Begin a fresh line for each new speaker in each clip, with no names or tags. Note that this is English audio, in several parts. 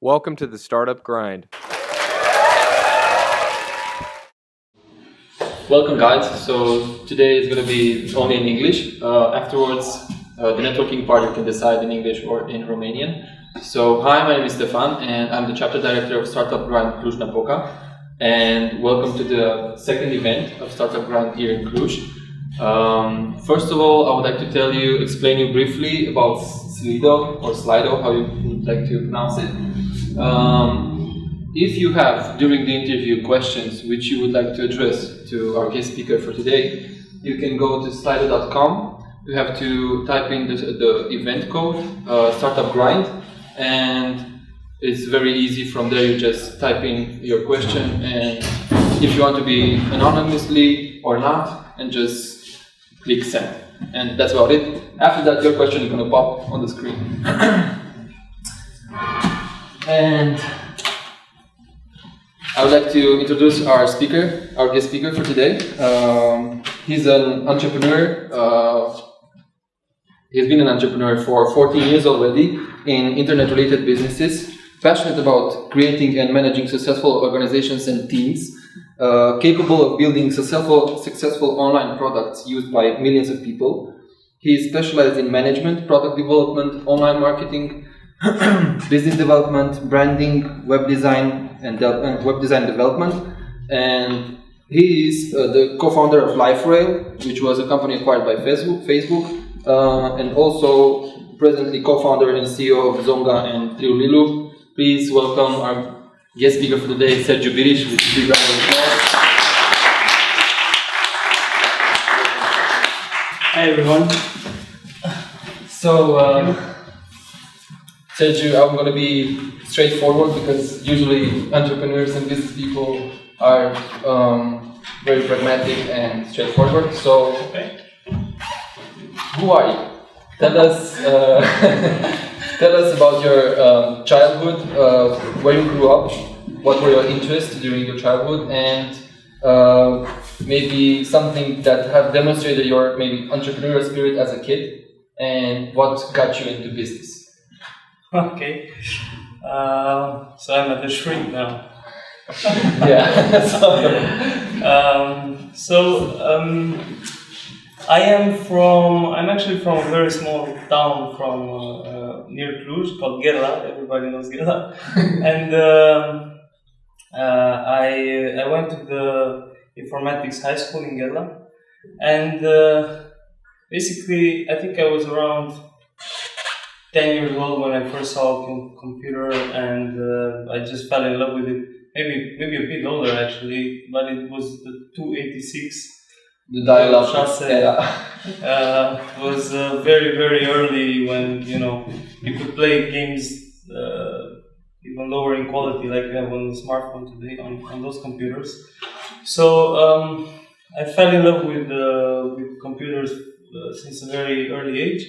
Welcome to the Startup Grind.
Welcome guys, so today is going to be only in English. Afterwards, the networking part you can decide in English or in Romanian. So hi, my name is Stefan and I'm the chapter director of Startup Grind Cluj Napoca. And welcome to the second event of Startup Grind here in Cluj. First of all, I would like to explain you briefly about Slido, how you would like to pronounce it. If you have, during the interview, questions which you would like to address to our guest speaker for today, you can go to slido.com. You have to type in the event code, Startup Grind, and it's very easy. From there, you just type in your question, and if you want to be anonymously or not, and just click send. And that's about it. After that, your question is going to pop on the screen. And I would like to introduce our guest speaker for today. He's an entrepreneur. He's been an entrepreneur for 14 years already in internet-related businesses, passionate about creating and managing successful organizations and teams, capable of building successful online products used by millions of people. He is specialized in management, product development, online marketing, business development, branding, web design, and web design development. And he is the co-founder of LifeRail, which was a company acquired by Facebook, and also presently co-founder and CEO of Zonga and Lilu. Please welcome our guest speaker for today, Sergiu Biris, with big round of applause.
Hi everyone.
So, Sergiu, I'm going to be straightforward because usually entrepreneurs and business people are very pragmatic and straightforward. So, who are you? Tell us, tell us about your childhood, where you grew up, what were your interests during your childhood, and maybe something that have demonstrated your maybe entrepreneurial spirit as a kid, and what got you into business.
Okay, so I'm at the shrink now.
Yeah.
I'm actually from a very small town from near Cluj called Gela. Everybody knows Gela. And I went to the informatics high school in Gela. And basically, I think I was around 10 years old when I first saw a computer, and I just fell in love with it. Maybe a bit older actually, but it was the 286.
The dial-up
was very, very early when you could play games even lower in quality like you have on the smartphone today on those computers. So I fell in love with computers since a very early age,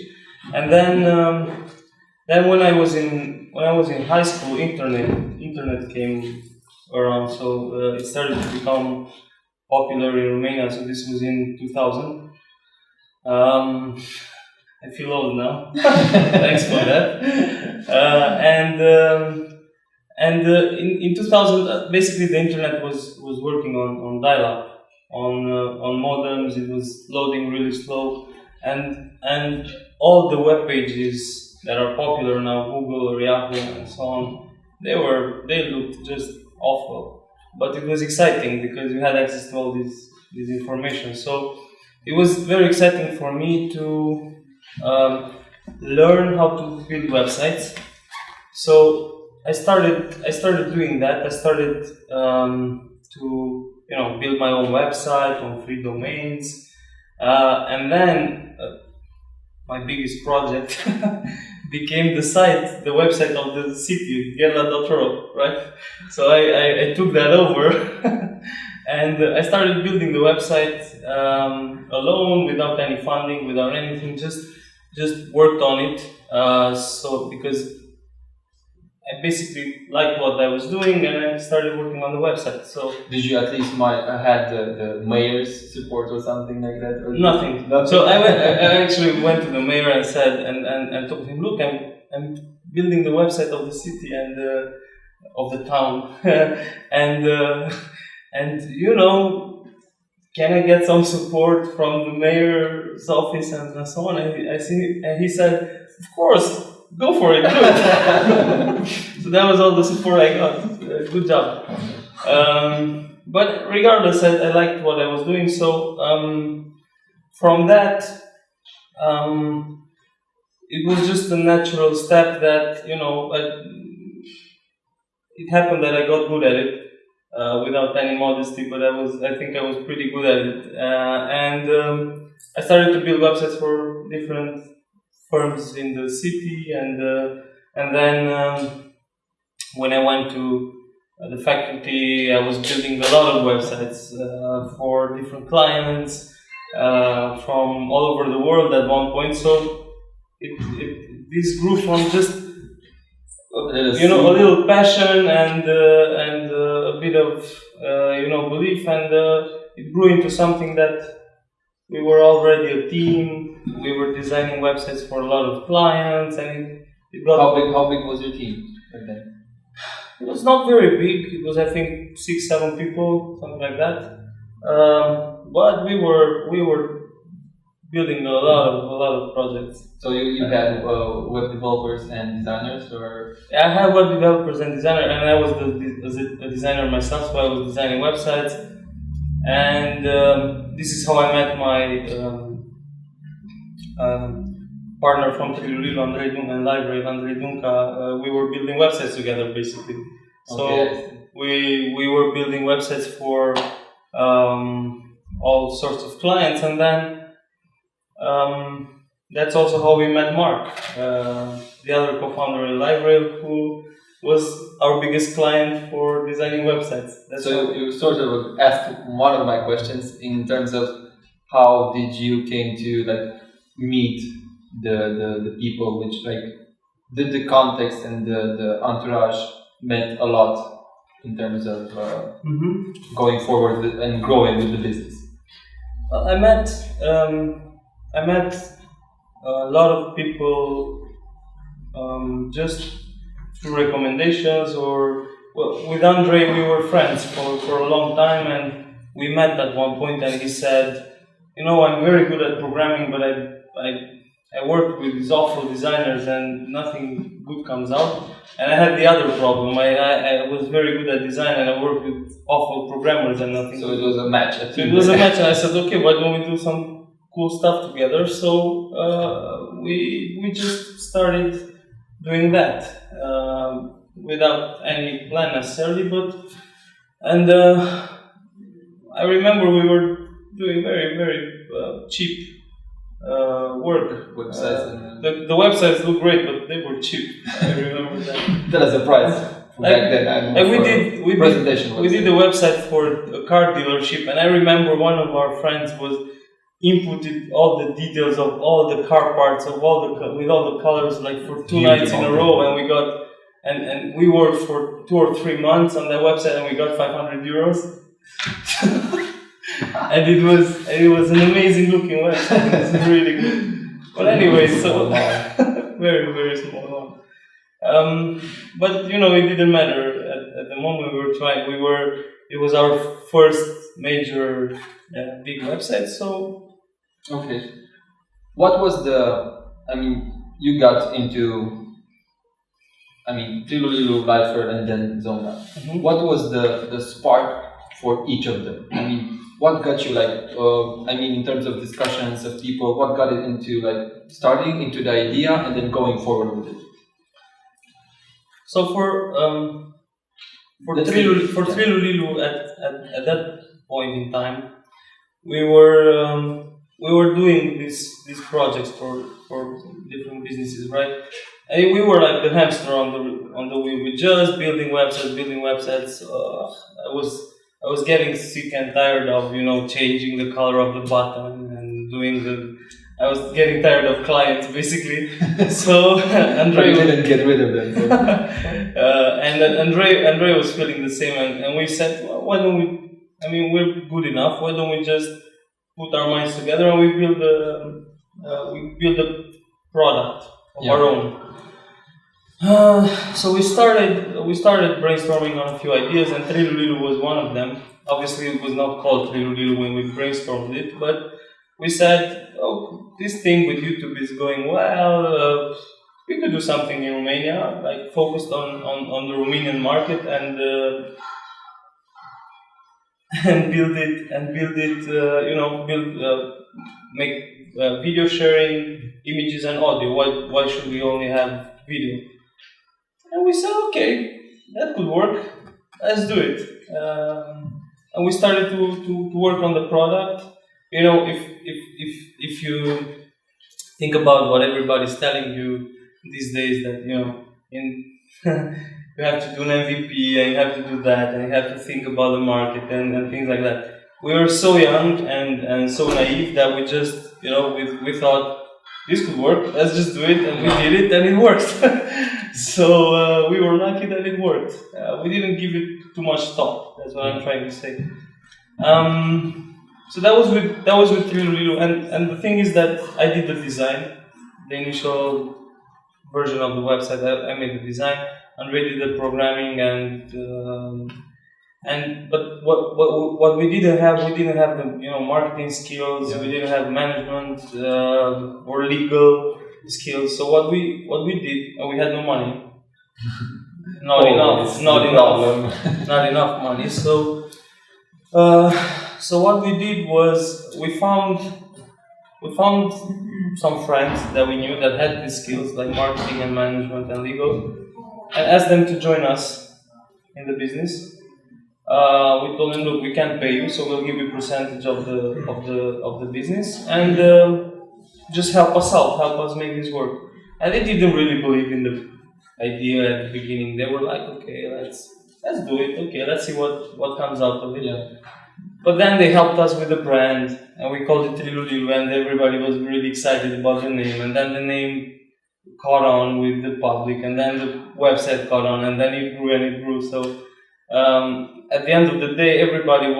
and then when I was in high school, internet came around, so it started to become popular in Romania. So this was in 2000. I feel old now. Thanks for that. In 2000, basically the internet was working on dial-up, on modems. It was loading really slow, and all the web pages that are popular now, Google or Yahoo and so on, they looked just awful. But it was exciting because you had access to all this information. So it was very exciting for me to learn how to build websites. So I started doing that. I started to build my own website on free domains, and then my biggest project became the website of the city, gela.ro, right? So I took that over and I started building the website alone, without any funding, without anything, just worked on it. So because I basically liked what I was doing, and I started working on the website. So
did you at least had the mayor's support or something like that? Or
nothing. So I actually went to the mayor and said, and told him, look, I'm building the website of the city and of the town, and can I get some support from the mayor's office and so on? And he said, of course, go for it, do it. So that was all the support I got. Good job. But regardless, I liked what I was doing. So from that, it was just a natural step that it happened that I got good at it. Without any modesty, but I think I was pretty good at it. And I started to build websites for different firms in the city, and then when I went to the faculty, I was building a lot of websites for different clients from all over the world at one point. So this grew from just a little passion and a bit of belief, and it grew into something that we were already a team. We were designing websites for a lot of clients, and it got.
How big was your team back then?
It was not very big. It was, I think, 6-7 people, something like that. But we were building a lot of projects.
So you had web developers and designers, or?
I had web developers and designers, and I was a designer myself, so I was designing websites. And this is how I met my partner from Trilulilu, Andrei Dunca, and library, Andrei Dunca. We were building websites together, basically. So we were building websites for all sorts of clients, and then that's also how we met Mark, the other co-founder in library, who was our biggest client for designing websites.
So you sort of asked one of my questions in terms of how did you came to meet the people, which did the context and the entourage meant a lot in terms of going forward and growing with the business.
I met a lot of people just through recommendations, with Andrei we were friends for a long time, and we met at one point, and he said, I'm very good at programming, but I work with these awful designers and nothing good comes out. And I had the other problem. I was very good at design and I worked with awful programmers and nothing.
So it was a match.
It was a match, and I said, okay, why don't we do some cool stuff together? So we just started doing that without any plan necessarily, and I remember we were doing very, very cheap work.
Websites.
The websites look great, but they were cheap. I remember that.
Tell us the price. Back then,
we did a website for a car dealership, and I remember one of our friends inputted all the details of all the car parts with all the colors, for 2 nights in a row, and we got and we worked for 2 or 3 months on that website, and we got 500 euros. And it was an amazing looking website. It was really good. But anyway, so very, very small one. But it didn't matter at the moment. We were trying. It was our first major big website. So
okay, what was you got into. Trilulilu, Lifer, and then Zonga. Mm-hmm. What was the spark for each of them? What got you in terms of discussions of people, what got it into starting into the idea and then going forward with it?
So for Trilulilu at that point in time, we were doing these projects for different businesses, right? And we were like the hamster on the wheel. We just building websites. I was getting sick and tired of changing the color of the button and I was getting tired of clients basically. So Andrei
didn't get rid of them.
and Andrei was feeling the same, and we said, well, why don't we? We're good enough. Why don't we just put our minds together and we build a product of our own? So we started brainstorming on a few ideas, and Trilulilu was one of them. Obviously, it was not called Trilulilu when we brainstormed it, but we said, "Oh, this thing with YouTube is going well. We could do something in Romania, like focused on the Romanian market, and build it. Make video sharing, images and audio. Why should we only have video?" And we said, okay, that could work. Let's do it. And we started to work on the product. If you think about what everybody's telling you these days, that you have to do an MVP and you have to do that and you have to think about the market and things like that. We were so young and so naive that we just we thought this could work. Let's just do it, and we did it, and it worked. So we were lucky that it worked. We didn't give it too much thought. That's what I'm trying to say. So that was with Trilulilu, and the thing is that I did the design, the initial version of the website. I made the design, Andrei did the programming, but what we didn't have the marketing skills. Yeah. We didn't have management or legal skills. So what we did, and we had no money, not enough money. So what we did was we found some friends that we knew that had these skills like marketing and management and legal, and asked them to join us in the business. We told them, look, we can't pay you, so we'll give you a percentage of the business, and just help us out, help us make this work. And they didn't really believe in the idea at the beginning. They were like, okay, let's do it. Okay, let's see what comes out of it. Yeah. But then they helped us with the brand, and we called it Trilulilu, and everybody was really excited about the name. And then the name caught on with the public, and then the website caught on, and then it grew and it grew. So at the end of the day, everybody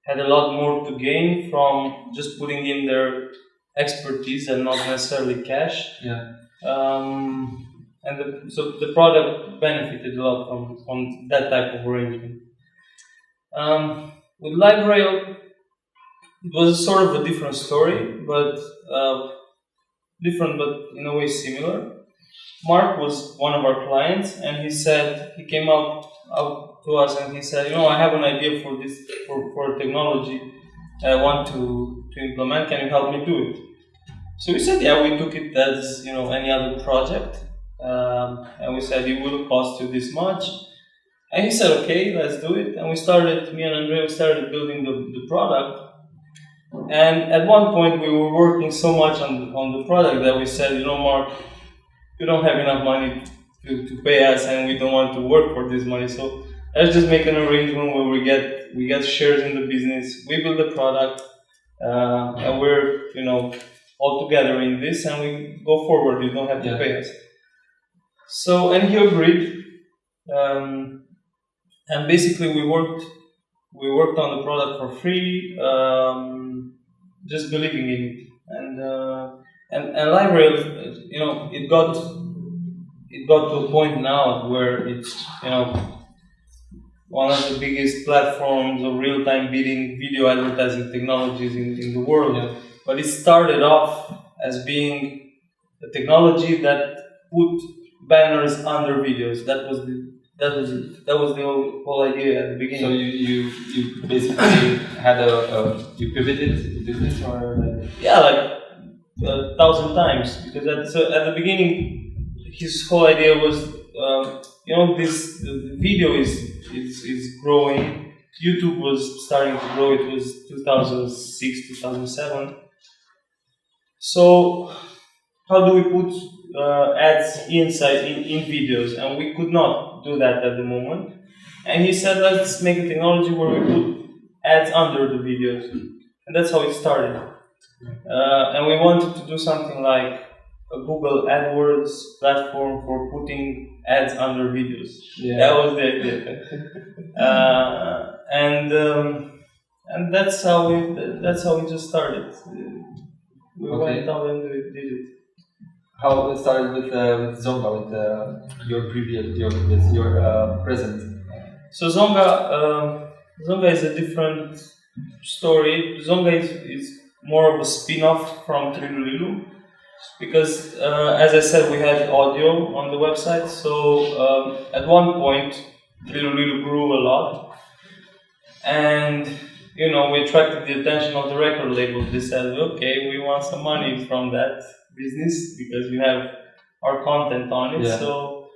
had a lot more to gain from just putting in their expertise and not necessarily cash. Yeah. So the product benefited a lot from that type of arrangement. With LiveRail, it was sort of a different story, but in a way similar. Mark was one of our clients, and he came out to us and he said, I have an idea for this for technology I want to implement. Can you help me do it? So we said, yeah. We took it as any other project, and we said it will cost you this much. And he said, okay, let's do it. And me and Andrei started building the product. And at one point we were working so much on the product that we said, Mark, you don't have enough money to pay us, and we don't want to work for this money. So let's just make an arrangement where we get shares in the business. We build the product, and we're all together in this, and we go forward. You don't have to pay us. So, and he agreed. And basically, we worked on the product for free, just believing in it. And LiveRail, it got to a point now where it's one of the biggest platforms of real-time bidding video advertising technologies in the world. Yeah. But it started off as being a technology that put banners under videos. That was the whole idea at the beginning. So
you basically had you pivoted the business, or
like 1,000 times, because at the beginning his whole idea was the video is growing. YouTube was starting to grow. It was 2006, 2007. So how do we put ads inside in videos? And we could not do that at the moment. And he said, let's make a technology where we put ads under the videos. And that's how it started. And we wanted to do something like a Google AdWords platform for putting ads under videos. Yeah. That was the idea. And that's how it just started. We went out and did it.
How it started with Zonga, with your present.
So Zonga is a different story. Zonga is more of a spin-off from Trilulilu because, as I said, we had audio on the website. So at one point, Trilulilu grew a lot, and we attracted the attention of the record label. They said, "Okay, we want some money from that business because we have our content on it."
Yeah.
So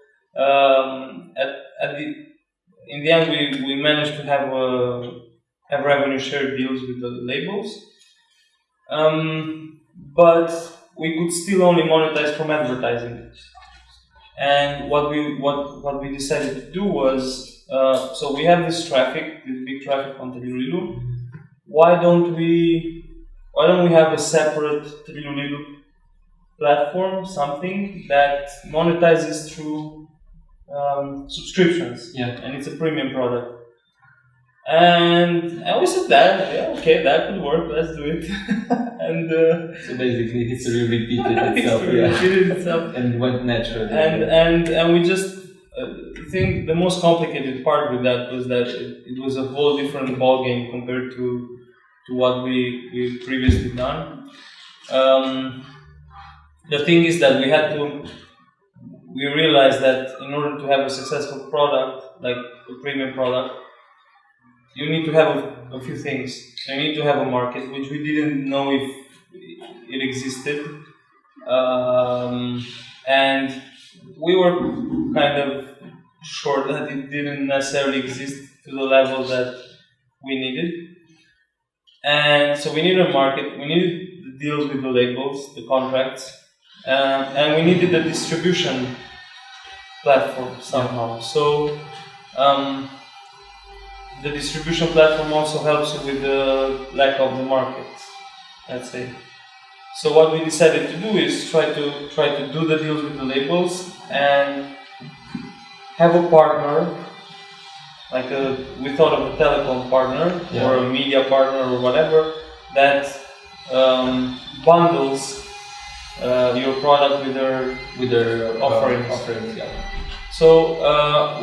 in the end, we managed to have revenue share deals with the labels, but we could still only monetize from advertising. And what we decided to do was, so we have this big traffic on Trilulilu. Why don't we have a separate Trilulilu platform, something that monetizes through subscriptions, and it's a premium product. And we said okay, that could work. Let's do it. And
so basically, history repeated itself. And went naturally.
And we just I think the most complicated part with that was that it was a whole different ballgame compared to what we previously done. The thing is that we realized that in order to have a successful product, like a premium product, you need to have a few things. You need to have a market, which we didn't know if it existed. And we were kind of sure that it didn't necessarily exist to the level that we needed. And so we needed a market, we needed the deals with the labels, the contracts, and we needed a distribution platform somehow. So the distribution platform also helps you with the lack of the market, let's say. So what we decided to do is try to do the deals with the labels and have a partner, we thought of a telecom partner or a media partner or whatever that bundles your product with their offerings. So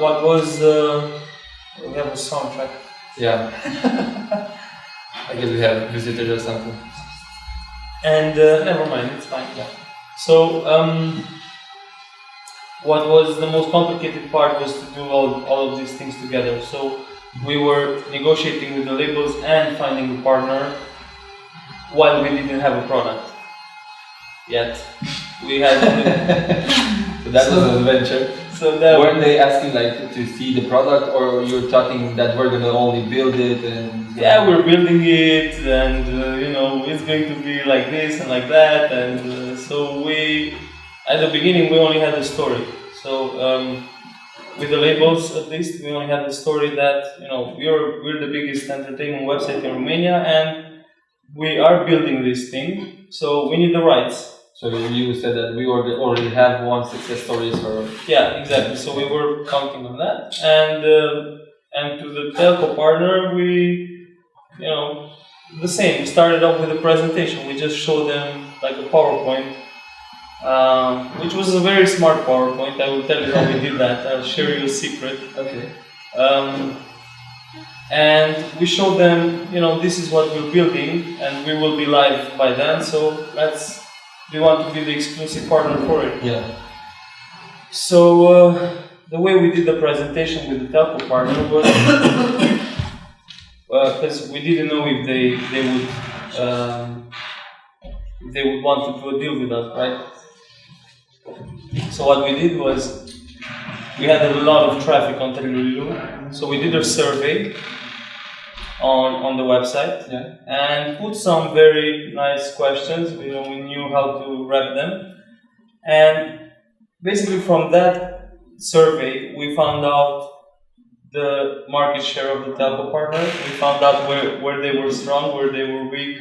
what was we have a soundtrack.
Yeah. I guess we have visitors or something.
And never mind, it's fine. Yeah. So what was the most complicated part was to do all of these things together. So we were negotiating with the labels and finding a partner while we didn't have a product yet. We had
so that was an adventure.
So that
weren't they asking to see the product, or you're talking that we're gonna only build it and
we're building it and it's going to be like this and like that, and so we at the beginning we only had the story. So with the labels at least we only had the story that we're the biggest entertainment website in Romania and we are building this thing, so we need the rights.
So you said that we already have one success story, or
exactly. So we were counting on that, and to the telco partner, we the same. We started off with a presentation. We just showed them like a PowerPoint, which was a very smart PowerPoint. I will tell you how we did that. I'll share you a secret.
Okay.
And we showed them, this is what we're building, and we will be live by then. So we want to be the exclusive partner for it.
Yeah.
So the way we did the presentation with the telco partner was because we didn't know if they would want to do a deal with us, right? So what we did was we had a lot of traffic on Trilulilu, so we did a survey on the website and put some very nice questions. We knew how to wrap them, and basically from that survey we found out the market share of the telco partner. We found out where they were strong, where they were weak.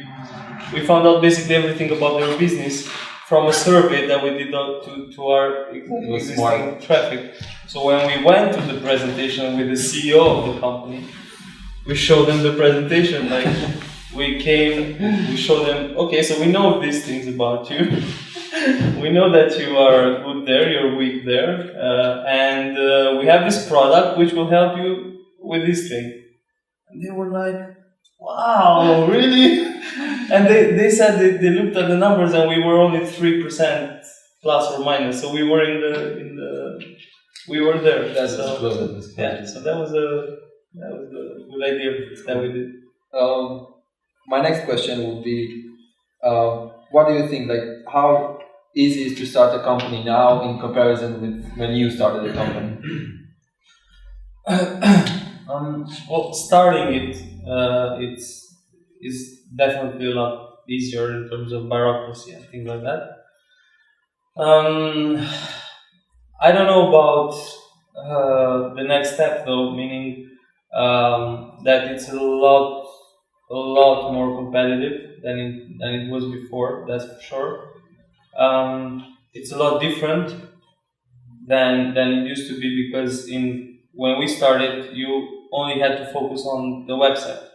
We found out basically everything about their business from a survey that we did to our existing traffic. So when we went to the presentation with the CEO of the company, we showed them the presentation, we showed them, okay, so we know these things about you. we know that you are good there, you're weak there, and we have this product which will help you with this thing. And they were like, wow, really? And they said they looked at the numbers and we were only 3% plus or minus, so we were we were there.
That's
so,
close.
yeah, so that was a good idea that we did.
My next question would be, what do you think? Like, how easy is to start a company now in comparison with when you started the company?
Well, starting it is definitely a lot easier in terms of bureaucracy and things like that. I don't know about the next step though, meaning that it's a lot more competitive than it was before. That's for sure. It's a lot different than it used to be, because when we started, you only had to focus on the website.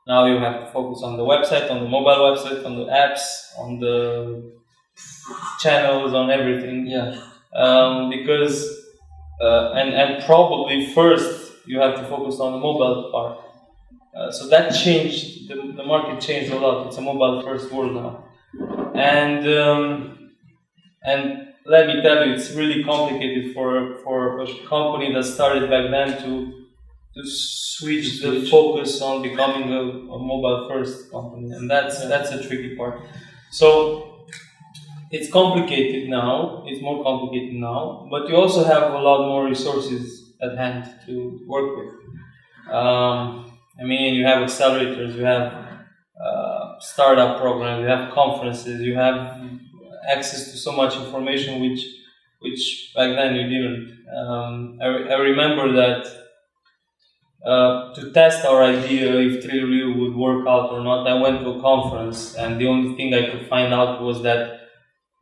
Now you have to focus on the website, on the mobile website, on the apps, on the channels, on everything.
Yeah.
Because and probably first you have to focus on the mobile part. So that changed. The market changed a lot. It's a mobile first world now, and let me tell you, it's really complicated for a company that started back then to switch the focus on becoming a mobile first company, and that's a tricky part. So it's complicated now, it's more complicated now, but you also have a lot more resources at hand to work with. I mean, you have accelerators, you have startup programs, you have conferences, you have access to so much information which back then you didn't. I remember that to test our idea if Trill would work out or not, I went to a conference, and the only thing I could find out was that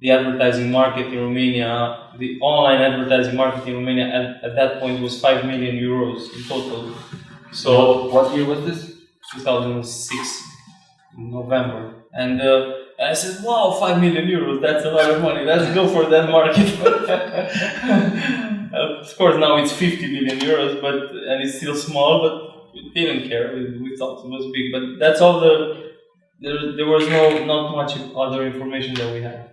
the advertising market in Romania, the online advertising market in Romania at that point was 5 million euros in total. So
what year was this?
2006, in November. And I said, wow, 5 million euros, that's a lot of money, let's go for that market. Of course, now it's 50 million euros, and it's still small, but we didn't care. We thought it was big, but that's all there was not much other information that we had.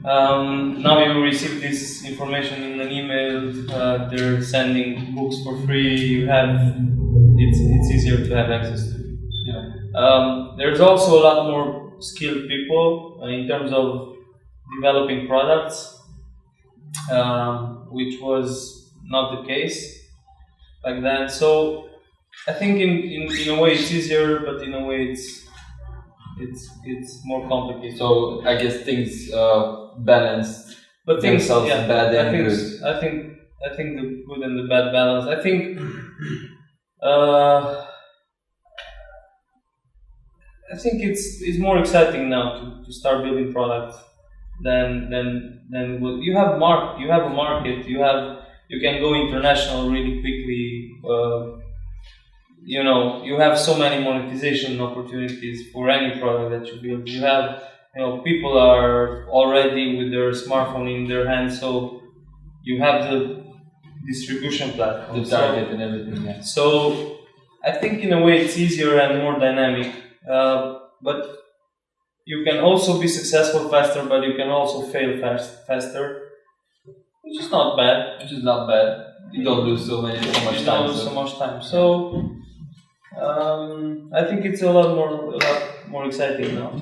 Now you receive this information in an email. They're sending books for free. It's easier to have access to. Yeah. There's also a lot more skilled people in terms of developing products, which was not the case back then. So I think in a way it's easier, but in a way it's more complicated.
So I guess things balanced.
But things,
yeah, bad and good.
I think the good and the bad balance. I think it's more exciting now to start building products than you have a market. You can go international really quickly. You have so many monetization opportunities for any product that you build. You have, people are already with their smartphone in their hands, so you have the distribution platform,
the target and everything. Yeah.
So I think in a way it's easier and more dynamic, but you can also be successful faster, but you can also fail faster, which is not bad.
You don't lose so much time.
So I think it's a lot more exciting now.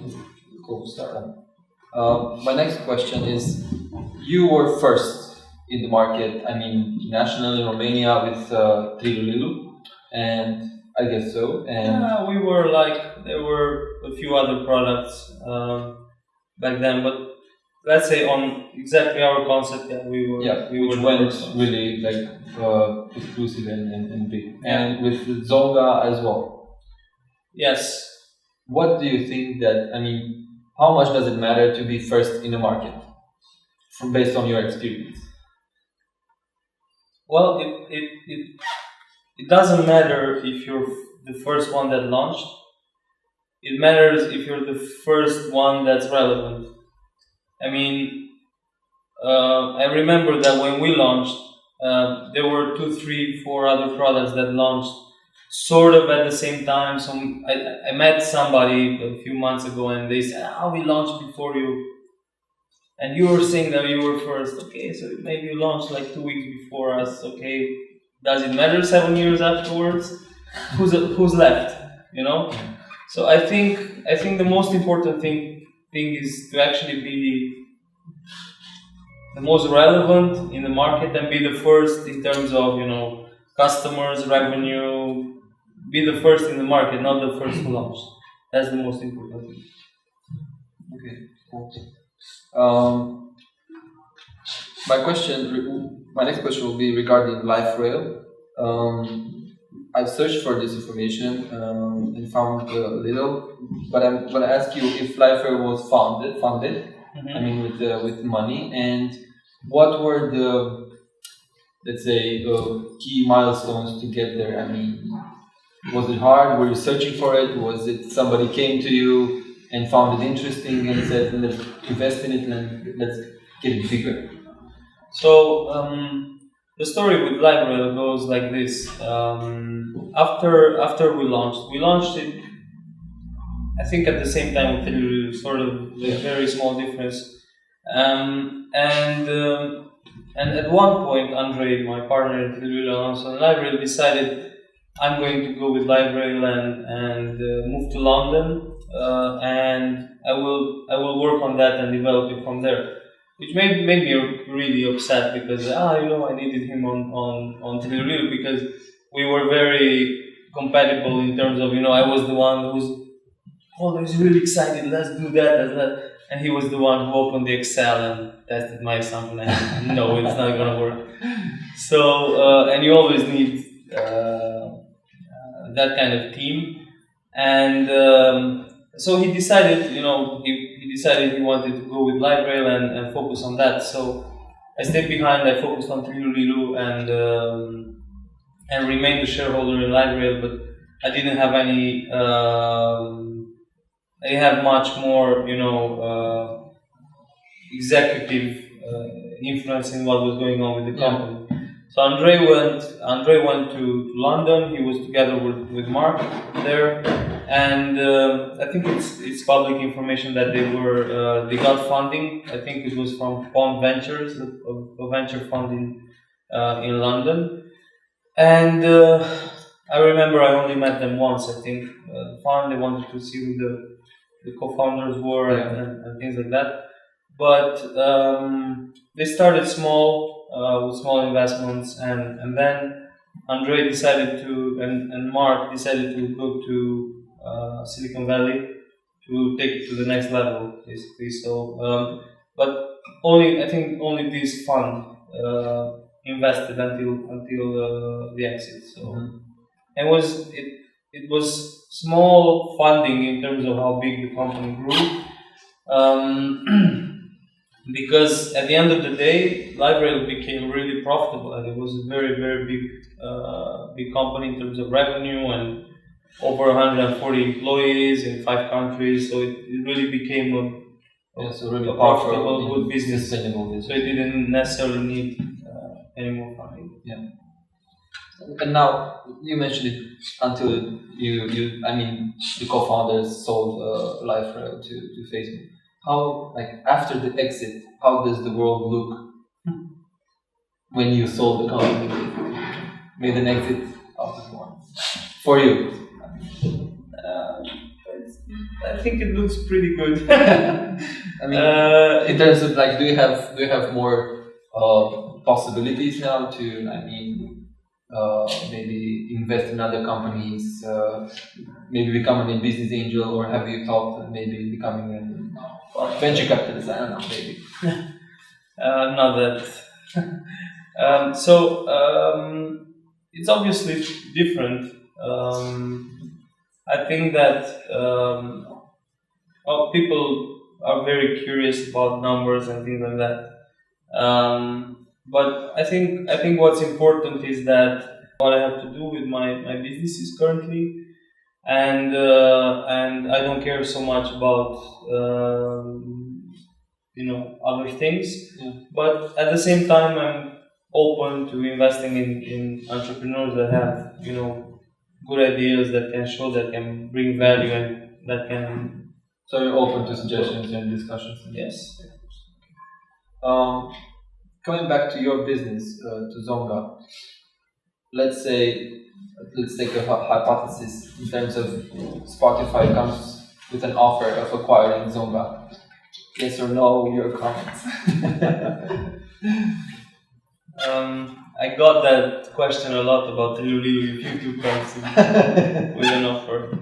Cool. My next question is: you were first in the market. I mean, nationally in Romania with Trill, and I guess so. And
yeah, there were a few other products back then, but let's say on exactly our concept,
which went really exclusive and big. Yeah. And with Zonga as well.
Yes.
What do you think how much does it matter to be first in the market, based on your experience?
Well, it doesn't matter if you're the first one that launched. It matters if you're the first one that's relevant. I mean, I remember that when we launched, there were 2, 3, 4 other products that launched sort of at the same time. So I met somebody a few months ago, and they said, "Ah, we launched before you, and you were saying that you were first." Okay, so maybe you launched like 2 weeks before us. Okay, does it matter 7 years afterwards? Who's left? You know. So I think the most important thing is to actually be the most relevant in the market and be the first in terms of customers, revenue. Be the first in the market, not the first to launch. That's the most important thing.
Okay, cool. My next question will be regarding LifeRail. I've searched for this information and found little, but I'm going to ask you if LifeRail was funded. I mean, with money, and what were the, let's say, key milestones to get there? I mean, was it hard? Were you searching for it? Was it somebody came to you and found it interesting and said, "Let's invest in it and let's get it bigger"?
So the story with LifeRail goes like this. After we launched it. I think at the same time with Teluru, sort of a very small difference. And at one point, Andre, my partner in Teluru, also in LifeRail, decided I'm going to go with LifeRail and move to London, and I will work on that and develop it from there. Which made me really upset because I needed him on Teluru because we were very compatible in terms of I was the one who's always really excited, let's do that, and he was the one who opened the Excel and tested my sample and no, it's not gonna work. So and you always need that kind of team, and so he decided he wanted to go with LifeRail and focus on that. So I stayed behind. I focused on Teluru and remained a shareholder in LifeRail, but I didn't have any. I didn't have much more, executive influence in what was going on with the company. So Andre went to London. He was together with Mark there, and I think it's public information that they got funding. I think it was from Pond Ventures, a venture fund in London, and I remember I only met them once. I think the fund, they wanted to see who the co-founders were and things like that. But they started small with small investments, and then Andre decided to and Mark decided to go to Silicon Valley to take it to the next level, basically. So, but I think only this fund invested until the exit. So it was small funding in terms of how big the company grew. Because at the end of the day, LifeRail became really profitable, and it was a very, very big company in terms of revenue and over 140 employees in 5 countries. So it really became
really
a profitable, good business.
Sustainable business.
So it didn't necessarily need any more funding.
Yeah. And now you mentioned it until the co-founders sold LifeRail to Facebook. How, after the exit, how does the world look when you sold the company, made an exit out of one for you?
I think it looks pretty good.
I mean, in terms of do you have more possibilities now to maybe invest in other companies, maybe becoming a business angel, or have you thought maybe becoming venture capitalist? I don't know, maybe.
Not that. It's obviously different. I think that people are very curious about numbers and things like that. But I think what's important is that what I have to do with my businesses currently, and I don't care so much about other things.
Yeah.
But at the same time, I'm open to investing in entrepreneurs that have good ideas that can show, that can bring value, and that can.
So you're open to suggestions and discussions.
Yes.
Coming back to your business, to Zonga, let's take a hypothesis in terms of Spotify comes with an offer of acquiring Zonga. Yes or no, your comments?
I got that question a lot about Lilu if YouTube comes with an offer.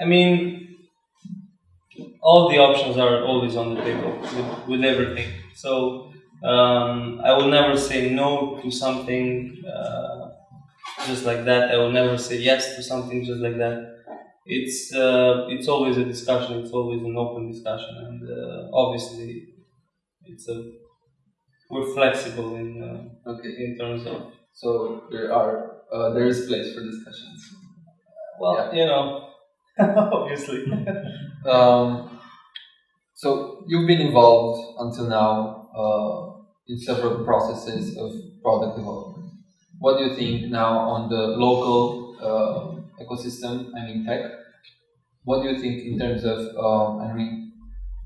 I mean, all the options are always on the table with everything. So I will never say no to something just like that. I will never say yes to something just like that. It's always a discussion. It's always an open discussion, and obviously, we're flexible in terms of.
So there is place for discussions.
Well, obviously.
So you've been involved until now in several processes of product development. What do you think now on the local ecosystem? I mean tech. What do you think in terms of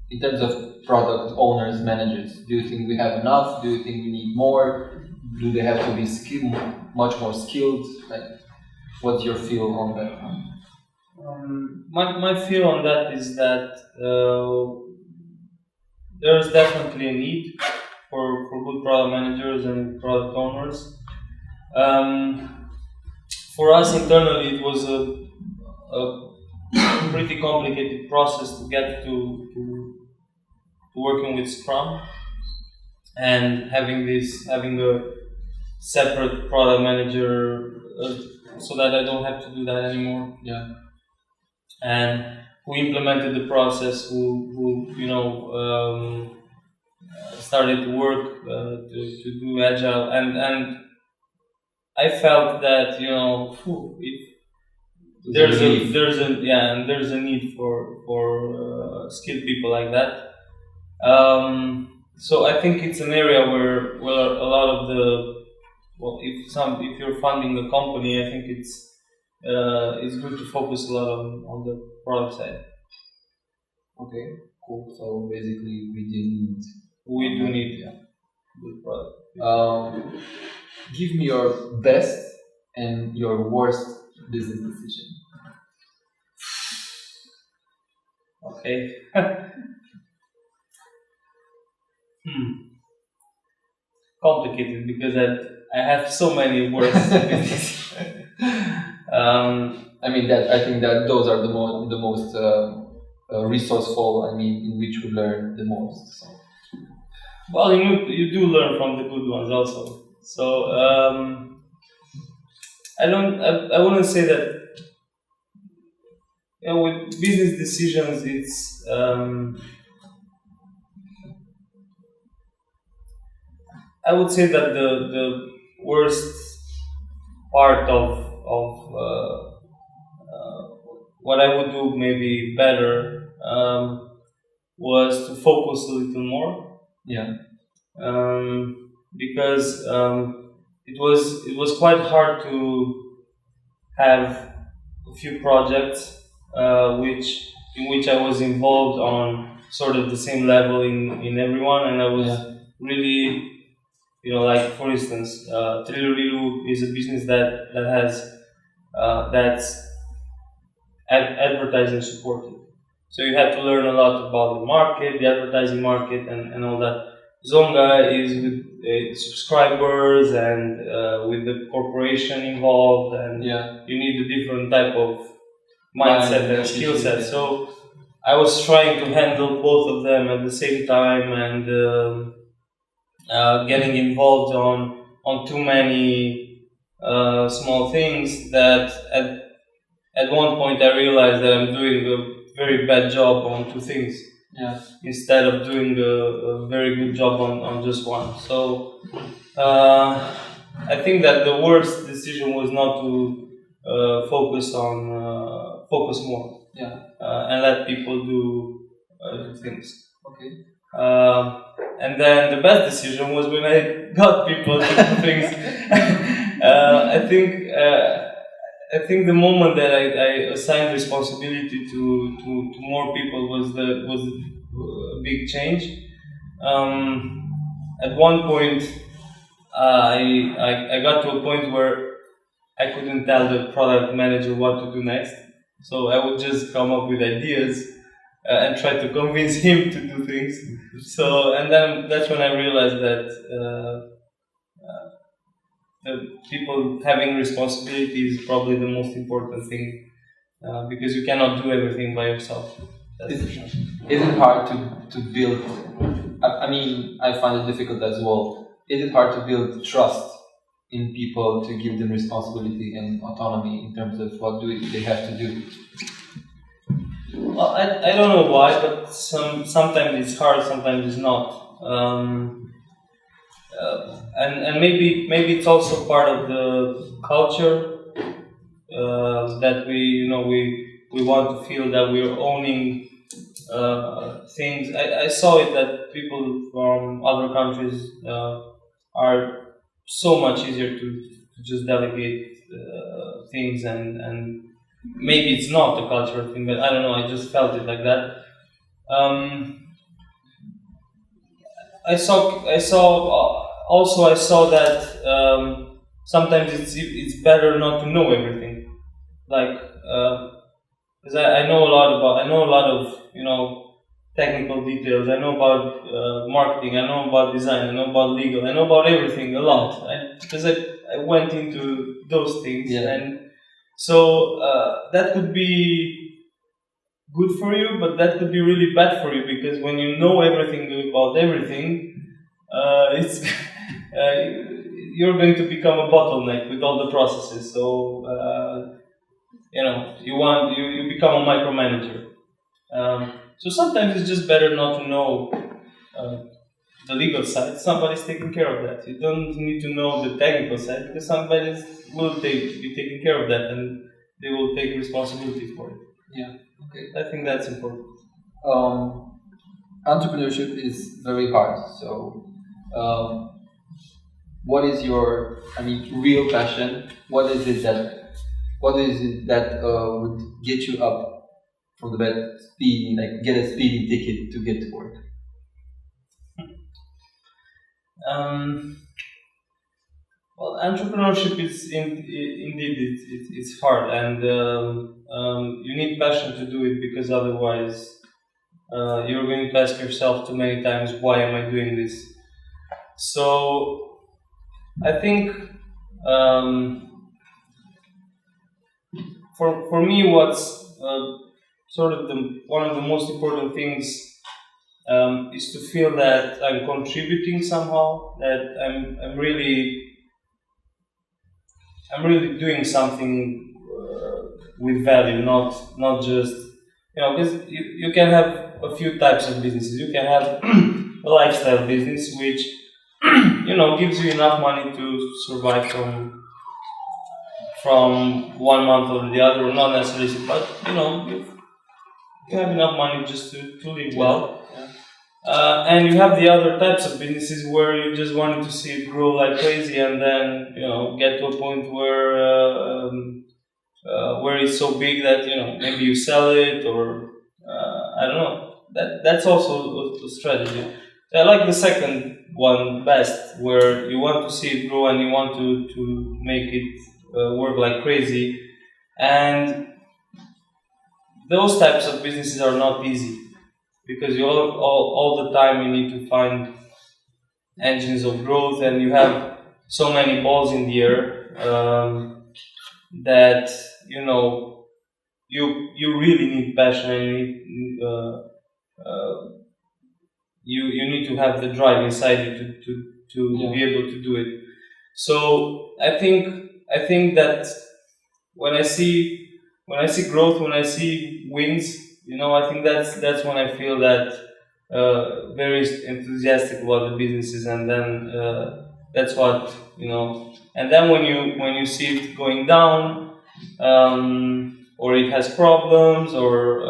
in terms of product owners, managers? Do you think we have enough? Do you think we need more? Do they have to be much more skilled? Like, what's your feel on that?
My feel on that is that there's definitely a need for good product managers and product owners. For us internally, it was a pretty complicated process to get to working with Scrum and having a separate product manager so that I don't have to do that anymore.
Yeah.
And who implemented the process, who started to work to do agile, and I felt that there's a need for skilled people like that. So I think it's an area where a lot of if you're funding a company, I think it's good to focus a lot on the product side.
Okay, cool. So basically, we do need
good product.
Give me your best and your worst business decision.
Okay. Complicated because I have so many worst businesses.
I think that those are the most resourceful. In which we learn the most. So.
Well, you do learn from the good ones also. So I wouldn't say that. With business decisions, it's I would say that the worst part of what I would do maybe better was to focus a little more.
Yeah.
Because it was quite hard to have a few projects in which I was involved on sort of the same level in everyone, and I was really. Like for instance, Trilu is a business that has that's advertising supported. So you have to learn a lot about the market, the advertising market, and all that. Zonga is with subscribers and with the corporation involved, and you need a different type of mindset and skill set. So I was trying to handle both of them at the same time, and getting involved on too many small things that at one point I realized that I'm doing a very bad job on two things instead of doing a very good job on just one. So I think that the worst decision was not to focus more and let people do do things.
Okay.
And then the best decision was when I got people to do things. I think the moment that I assigned responsibility to more people was a big change. At one point, I got to a point where I couldn't tell the product manager what to do next, so I would just come up with ideas and try to convince him to do things. So, and then that's when I realized that the people having responsibility is probably the most important thing, because you cannot do everything by yourself. That's for sure.
Is it hard to build? I mean, I find it difficult as well. Is it hard to build trust in people to give them responsibility and autonomy in terms of what they have to do?
Well, I don't know why, but sometimes it's hard, sometimes it's not. And maybe it's also part of the culture that we want to feel that we're owning things. I saw it that people from other countries are so much easier to just delegate things, and maybe it's not a cultural thing, but I don't know, I just felt it like that. I saw that sometimes it's better not to know everything. Like, because I know a lot of technical details. I know about marketing. I know about design. I know about legal. I know about everything a lot. Because I went into those things, and so that could be good for you, but that could be really bad for you, because when you know everything about everything, it's you're going to become a bottleneck with all the processes. So you become a micromanager. So sometimes it's just better not to know the legal side. Somebody's taking care of that. You don't need to know the technical side, because somebody will be taking care of that, and they will take responsibility for it.
Yeah. Okay.
I think that's important.
Entrepreneurship is very hard. So, what is your, real passion? What is it that would get you up from the bed, get a speeding ticket to get to work?
Well, entrepreneurship is indeed it's hard, and you need passion to do it, because otherwise you're going to ask yourself too many times, why am I doing this? So I think for me, what's sort of one of the most important things is to feel that I'm contributing somehow, that I'm really doing something with value, not just, because you can have a few types of businesses. You can have a lifestyle business, which gives you enough money to survive from one month or the other, or not necessarily, but you have enough money just to live well. And you have the other types of businesses where you just wanted to see it grow like crazy, and then get to a point where it's so big that maybe you sell it, or I don't know. That's also a strategy. I like the second one best, where you want to see it grow and you want to make it work like crazy, and those types of businesses are not easy, because you all the time you need to find engines of growth, and you have so many balls in the air that you really need passion, and you need to have the drive inside you to be able to do it. So I think that when I see growth, when I see wins, I think that's when I feel that very enthusiastic about the businesses, and then that's what and then when you see it going down, or it has problems, or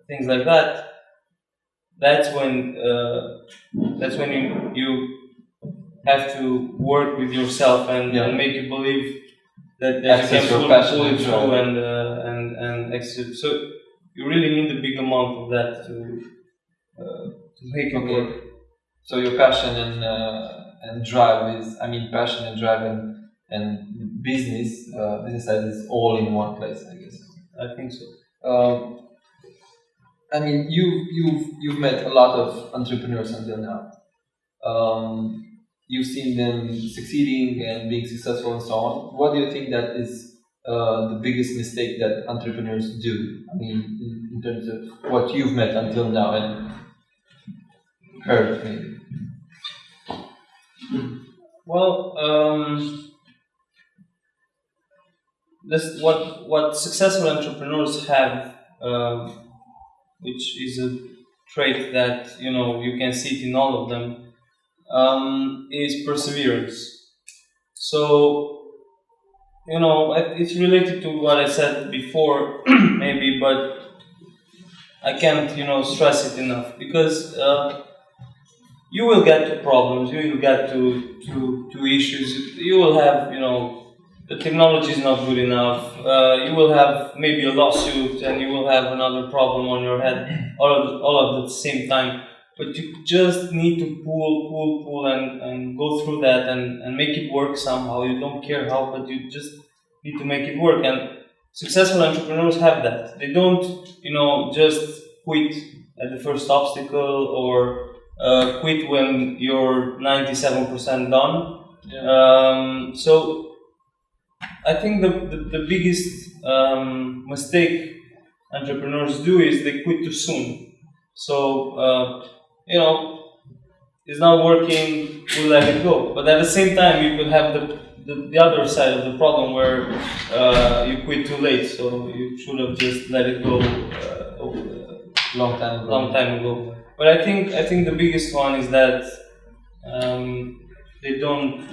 things like that, that's when you have to work with yourself and make you believe that you can pull it through and execute. So you really need a big amount of that to make it work.
So your passion and drive is, passion and drive and business side is all in one place, I guess.
I think so.
You've met a lot of entrepreneurs until now. You've seen them succeeding and being successful and so on. What do you think that is the biggest mistake that entrepreneurs do? In terms of what you've met until now and heard, maybe.
Well, what successful entrepreneurs have, which is a trait that you can see it in all of them, is perseverance. So it's related to what I said before, maybe, but I can't stress it enough, because you will get to problems, you will get to issues, you will have the technology is not good enough, you will have maybe a lawsuit, and you will have another problem on your head, all at the same time. But you just need to pull and go through that and make it work somehow. You don't care how, but you just need to make it work. And successful entrepreneurs have that. They don't, just quit at the first obstacle or quit when you're 97% done. Yeah. So I think the biggest mistake entrepreneurs do is they quit too soon. So it's not working, we'll let it go. But at the same time, you could have the other side of the problem where you quit too late. So you should have just let it go long time ago. But I think the biggest one is that they don't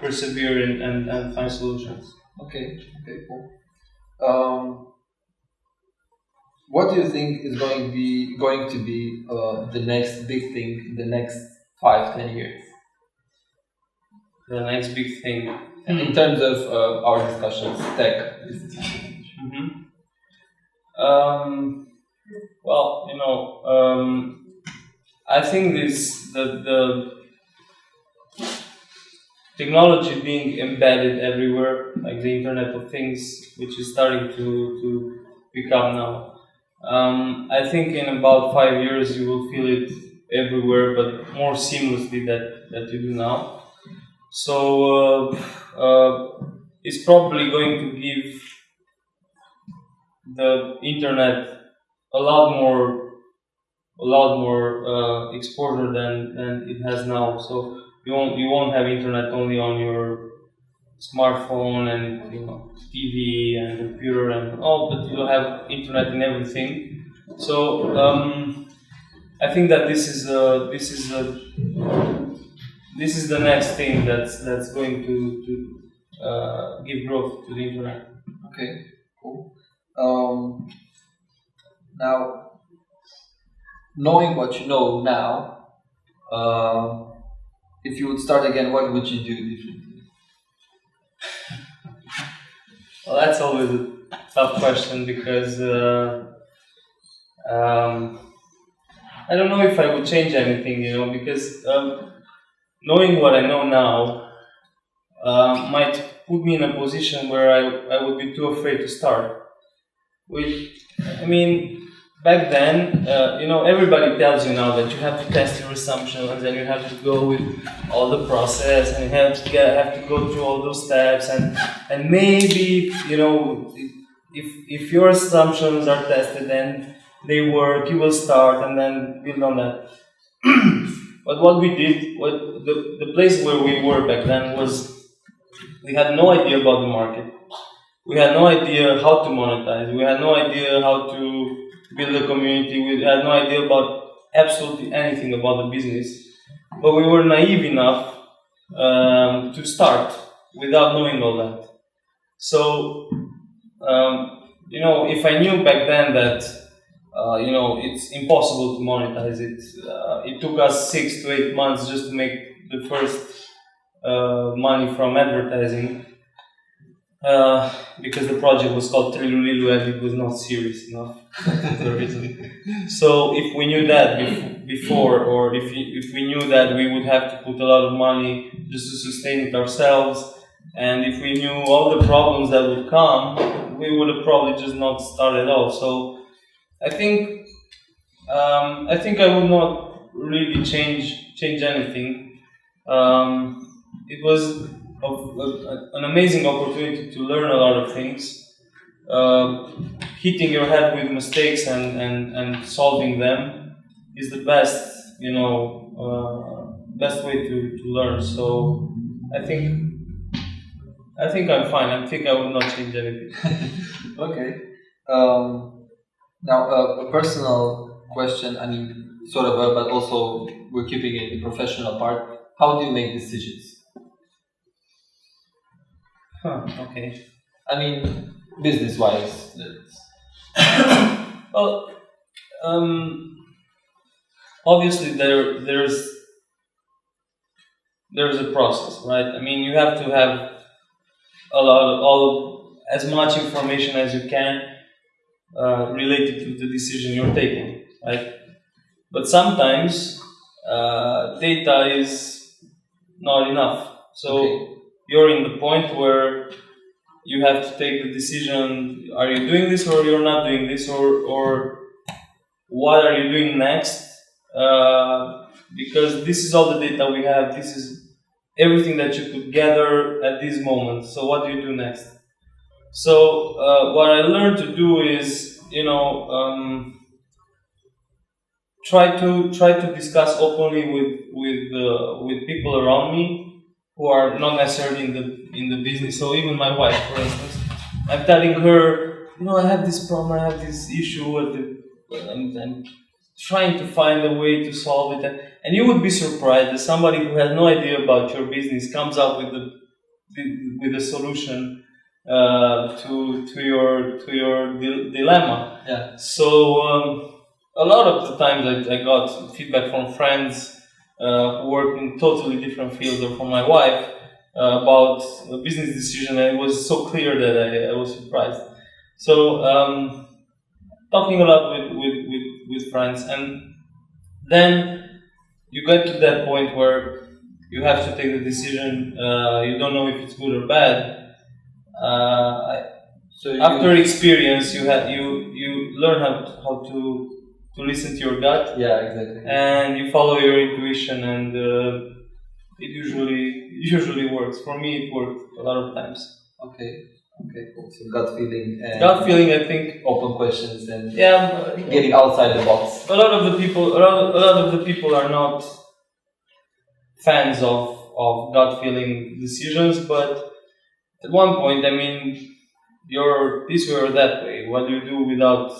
persevere and find solutions.
Okay, cool. What do you think is going to be the next big thing in the next 5-10 years?
The next big thing
in terms of our discussions, tech.
I think the technology being embedded everywhere, like the Internet of Things, which is starting to pick up now. I think in about 5 years you will feel it everywhere, but more seamlessly that you do now. So it's probably going to give the internet a lot more exposure than it has now. So you won't have internet only on your smartphone and TV and computer and all, but you'll have internet in everything. So I think that this is the next thing that's going to give growth to the internet.
Okay, cool. Now, knowing what you know now, if you would start again, what would you do differently?
Well, that's always a tough question, because I don't know if I would change anything, because knowing what I know now might put me in a position where I would be too afraid to start. Back then, everybody tells you now that you have to test your assumptions and you have to go with all the process and you have to go through all those steps and maybe, if your assumptions are tested and they work, you will start and then build on that. But what we did, the place where we were back then was, we had no idea about the market. We had no idea how to monetize. We had no idea how to build a community. We had no idea about absolutely anything about the business. But we were naive enough to start without knowing all that. So, if I knew back then that it's impossible to monetize it. It took us 6 to 8 months just to make the first money from advertising, because the project was called Trilulilu and it was not serious enough. That's the reason. So if we knew that before, or if we knew that we would have to put a lot of money just to sustain it ourselves, and if we knew all the problems that would come, we would have probably just not started off. So I think I would not really change anything. It was an amazing opportunity to learn a lot of things. Hitting your head with mistakes and solving them is the best, best way to learn. So I think I'm fine. I think I would not change anything.
Okay. Now, a personal question, sort of, but also we're keeping it the professional part. How do you make decisions?
Okay.
Business-wise.
Well, obviously there's a process, right? You have to have as much information as you can related to the decision you're taking, right? But sometimes data is not enough. So you're in the point where you have to take the decision: are you doing this or you're not doing this, or what are you doing next? Because this is all the data we have. This is everything that you could gather at this moment. So what do you do next? So what I learned to do is, try to discuss openly with people around me who are not necessarily in the business. So even my wife, for instance, I'm telling her, I have this problem, I have this issue, and trying to find a way to solve it. And you would be surprised that somebody who has no idea about your business comes up with a solution to your dilemma.
Yeah.
So a lot of the times I got feedback from friends who work in totally different fields, or from my wife, about a business decision, and it was so clear that I was surprised. So talking a lot with friends, and then you get to that point where you have to take the decision. You don't know if it's good or bad. After experience, you learn how to listen to your gut.
Yeah, exactly.
And you follow your intuition, and it usually works. For me, it worked a lot of times.
Okay, cool. So gut feeling,
I think.
Open questions and
getting
outside the box.
A lot of the people are not fans of gut feeling decisions, but at one point, you're this way or that way. What do you do without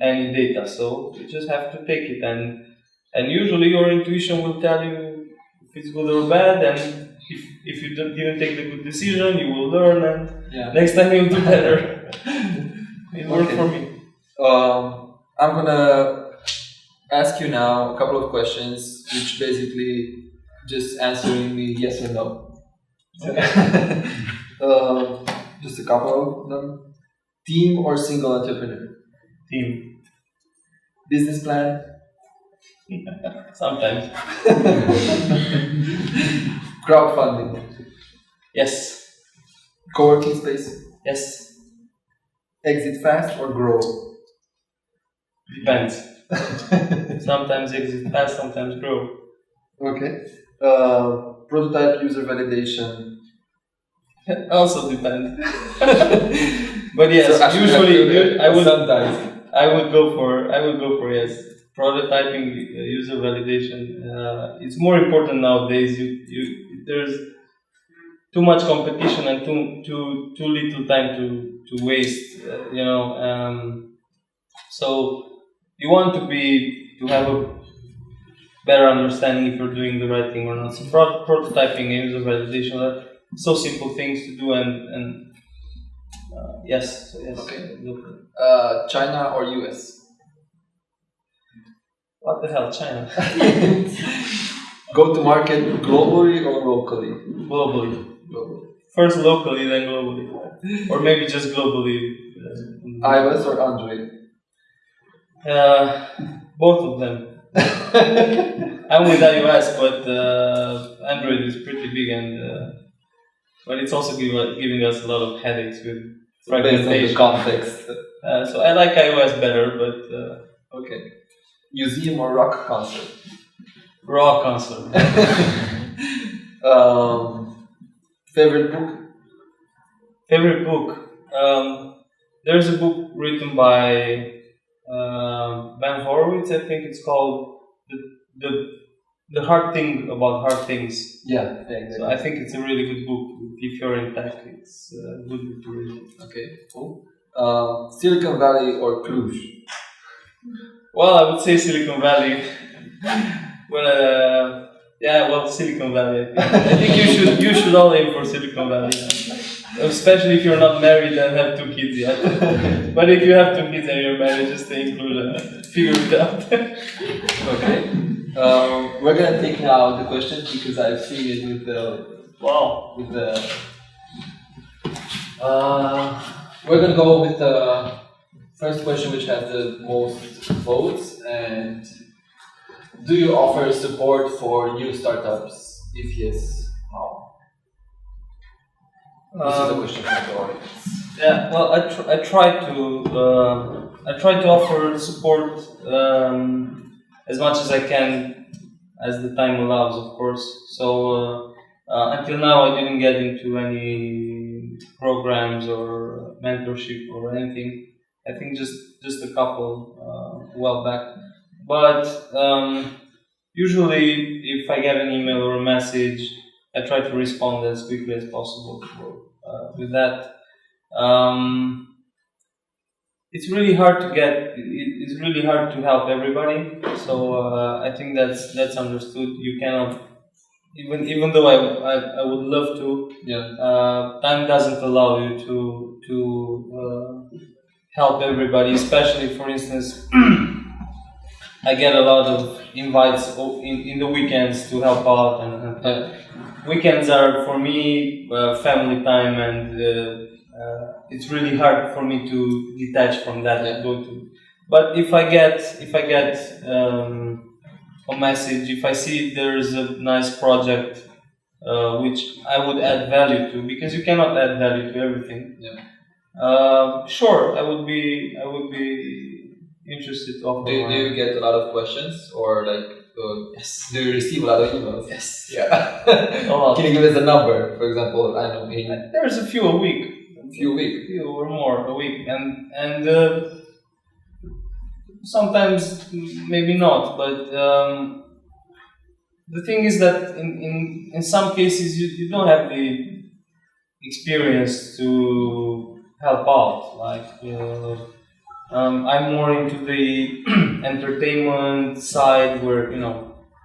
any data? So you just have to take it, and usually your intuition will tell you if it's good or bad, and if you didn't take the good decision, you will learn, and next time you'll do better. It worked for me.
I'm gonna ask you now a couple of questions, which basically just answering me yes or no. Just a couple of them. Team or single entrepreneur?
Team.
Business plan?
Sometimes.
Crowdfunding?
Yes.
Co-working space?
Yes.
Exit fast or grow?
Depends. Sometimes exit fast, sometimes grow.
Okay. Prototype user validation?
Also depends. But yes,
So
usually
sometimes.
I would go for yes. Prototyping, user validation. It's more important nowadays. There's too much competition and too little time to waste. So you want to have a better understanding if you're doing the right thing or not. So prototyping and user validation are so simple things to do, and yes.
Okay. China or US?
What the hell, China?
Go to market globally or locally?
Globally.
Globally.
First locally, then globally. Or maybe just globally.
iOS or Android?
Both of them. I'm with iOS, but Android is pretty big, and but it's also giving us a lot of headaches with fragmentation.
Based on the context.
So I like iOS better, but
Okay. Museum or rock concert?
raw concert.
Favorite book?
Favorite book? There's a book written by Ben Horowitz. I think it's called the Hard Thing About Hard Things.
Yeah, exactly.
So I think it's a really good book. If you're in tech, it's a good book to read.
Okay, cool. Silicon Valley or Cluj?
Well, I would say Silicon Valley. Silicon Valley. I think you should all aim for Silicon Valley, especially if you're not married and have 2 kids yet. But if you have 2 kids and you're married, just stay in Cluj and figure it out.
Okay. We're gonna take now the questions because I've seen it with the. We're gonna go with the first question, which has the most votes. And do you offer support for new startups? If yes, how? This is a question from the audience.
Yeah, well, I try to offer support as much as I can, as the time allows, of course. So until now, I didn't get into any programs or mentorship or anything. I think just a couple a while back. But usually, if I get an email or a message, I try to respond as quickly as possible with that. It's really hard to get. It's really hard to help everybody. So I think that's understood. You cannot, even though I would love to.
Yeah.
Time doesn't allow you to help everybody. Especially, for instance, I get a lot of invites in the weekends to help out, and weekends are for me family time, and it's really hard for me to detach from that and go to. But if I get a message, if I see there is a nice project which I would add value to, because you cannot add value to everything.
Yeah.
Sure, I would be interested to offer.
Do you get a lot of questions or like? Yes. Do you receive a lot of emails?
Yes.
Yeah. Can you give us a number? For example, I don't know.
There's a few a week.
A few or
more a week, and sometimes maybe not. But the thing is that in some cases you don't have the experience to help out. Like I'm more into the entertainment side, where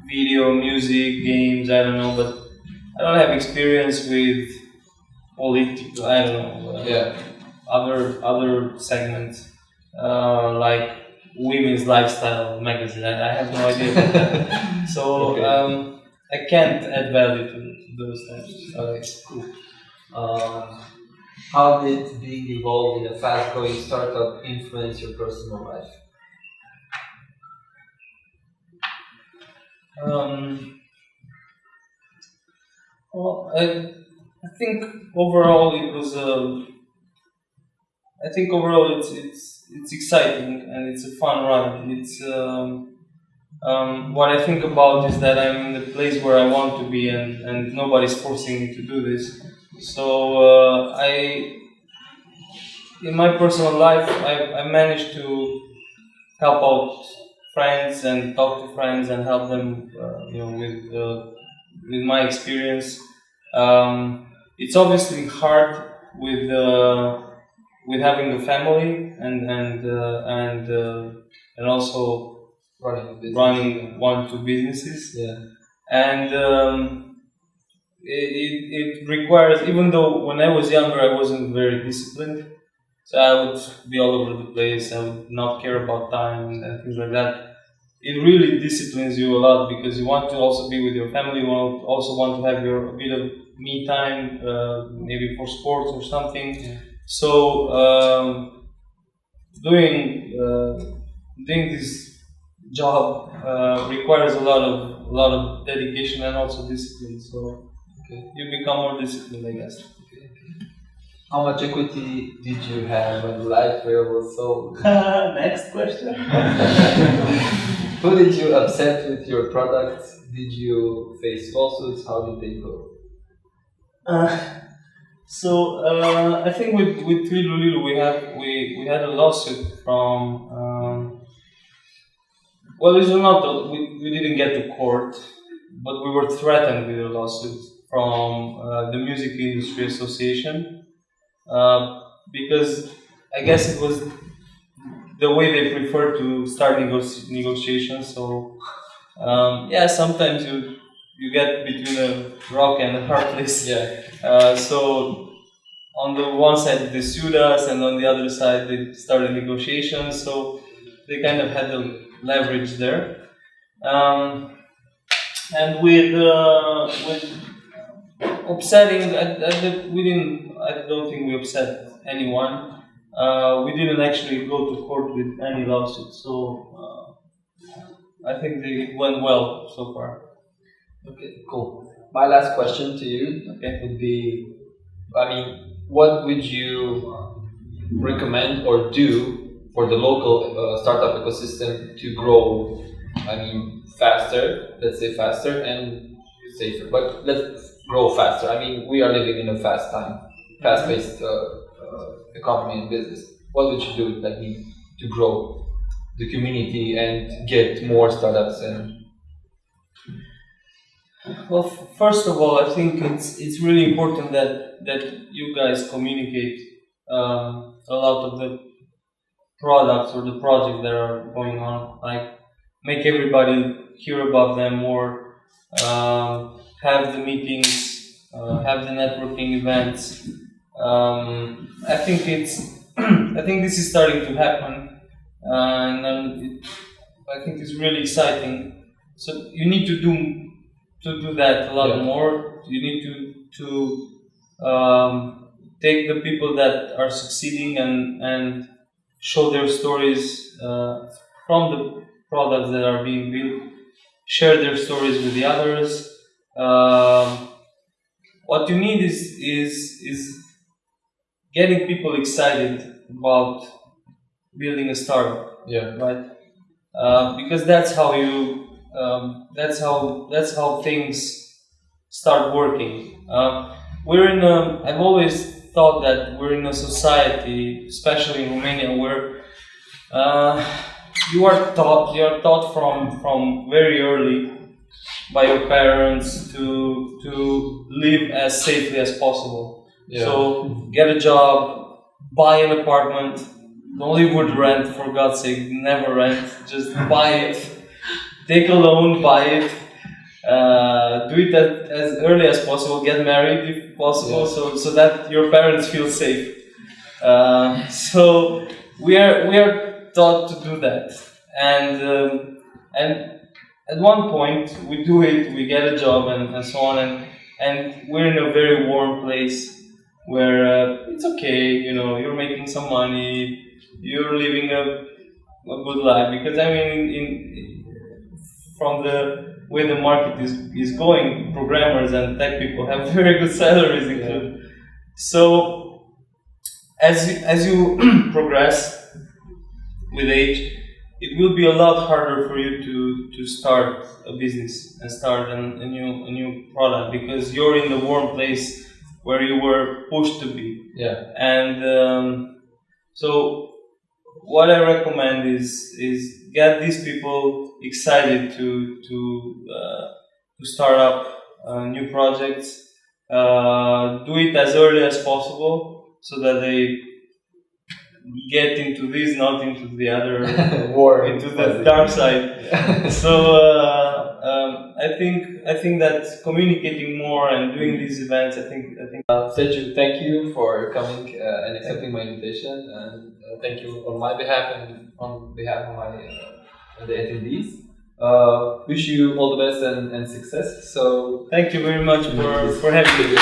video, music, games. I don't know, but I don't have experience with politics. I don't know. Other segments like women's lifestyle magazine. I have no idea about that. So I can't add value to those things.
Okay, cool. How did being involved in a fast-growing startup influence your personal life?
Well, I think overall it was. I think overall it's exciting and it's a fun ride. It's what I think about is that I'm in the place where I want to be, and nobody's forcing me to do this. So in my personal life, I managed to help out friends and talk to friends and help them, with my experience. It's obviously hard with having a family and also running 1-2 businesses.
Yeah.
And it requires, even though when I was younger I wasn't very disciplined, so I would be all over the place, I would not care about time and things like that. it really disciplines you a lot, because you want to also be with your family. You also want to have a bit of me time, maybe for sports or something.
Yeah.
So doing this job requires a lot of dedication and also discipline. So you become more disciplined, I guess.
How much equity did you have when Life Rail was sold?
Next question.
Who did you upset with your product? Did you face lawsuits? How did they go?
I think with Lilu we had a lawsuit from. Well, it's not we didn't get to court, but we were threatened with a lawsuit from the Music Industry Association. Because I guess it was the way they prefer to start negotiations. So sometimes you get between a rock and a hard place.
Yeah.
So on the one side they sued us, and on the other side they started negotiations. So they kind of had the leverage there. And with upsetting, I don't think we upset anyone. We didn't actually go to court with any lawsuits, so I think it went well so far.
Okay, cool. My last question to you would be, what would you recommend or do for the local startup ecosystem to grow, faster, let's say faster, and safer, but let's grow faster. We are living in a fast-paced economy and business. What would you do to grow the community and get more startups? And
well, first of all, I think it's really important that you guys communicate a lot of the products or the projects that are going on. Like, make everybody hear about them more. Have the meetings, have the networking events. I think this is starting to happen, and I think it's really exciting. So you need to do that a lot more. You need to take the people that are succeeding and show their stories from the products that are being built. Share their stories with the others. What you need is getting people excited about building a startup.
Yeah.
Right. Because that's how things start working. I've always thought that we're in a society, especially in Romania, where you are taught from very early by your parents to live as safely as possible.
Yeah.
So get a job, buy an apartment, don't live with rent, for God's sake, never rent, just buy it, take a loan, buy it, do it as early as possible, get married if possible, so that your parents feel safe. So we are taught to do that, and at one point we do it, we get a job and so on, and we're in a very warm place where it's okay, you're making some money, you're living a good life, because from the way the market is going, programmers and tech people have very good salaries included. So as you progress with age, it will be a lot harder for you to start a business and start a new product, because you're in the warm place where you were pushed to be.
Yeah.
And so what I recommend is get these people excited to start up new projects. Do it as early as possible so that they get into this, not into the other
war,
into the dark side. Yeah. So I think that communicating more and doing these events, I think.
Sergiu, thank you for coming and accepting my invitation, and thank you on my behalf and on behalf of the attendees. Wish you all the best and success. So
thank you very much for having me.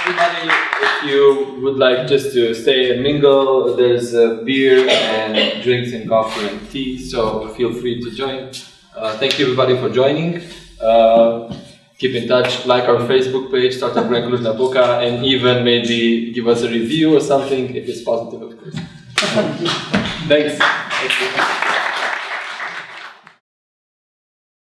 Everybody, if you would like just to stay and mingle, there's beer and drinks and coffee and tea, so feel free to join. Thank you everybody for joining. Keep in touch, like our Facebook page, Startup Grind Cluj Napoca, and even maybe give us a review or something if it's positive, of course. Thanks.
Thank you.